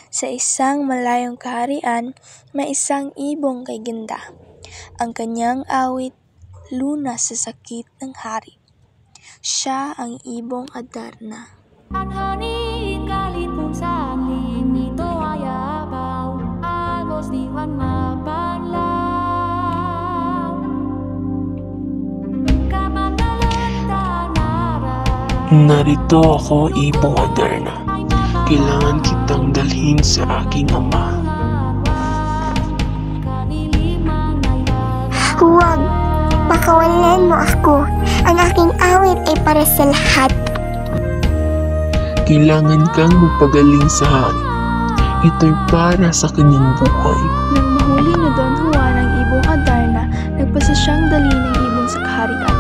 Sa isang malayong kaharian, may isang ibong kay ganda. Ang kanyang awit, lunas sa sakit ng hari. Siya ang ibong Adarna. Anhanin kalipong salin, ito ay abaw, agos di man mapanlaw. Kapag nalanta nara, Narito ako, ibong Adarna. Kailangan kitang dalhin sa aking ama. Huwag! Pakawalan mo ako. Ang aking awit ay para sa lahat. Kailangan kang magpagaling sa hari. Ito'y para sa kanyang buhay. Nang mahuli ni Don Juan ang ibong Adarna, nagpasa siyang dalhin ng ibon sa kaharian.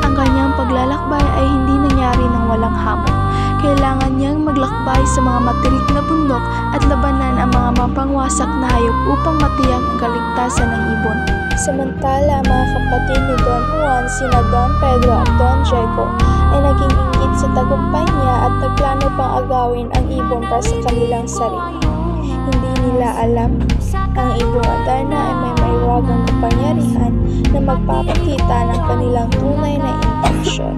Ang kanyang paglalakbay ay hindi nangyari ng walang hamon. Kailangan niyang maglakbay sa mga matirik na bundok at labanan ang mga mapangwasak na hayop upang matiyak ang kaligtasan ng ibon. Samantala, mga kapatid ni Don Juan, sina Don Pedro at Don Diego, ay naging inggit sa tagumpay niya at nagplano pang agawin ang ibon para sa kanilang sarili. Hindi nila alam, ang ibong Adarna ay may maiwagang kapangyarihan na magpapakita ng kanilang tunay na intensyon.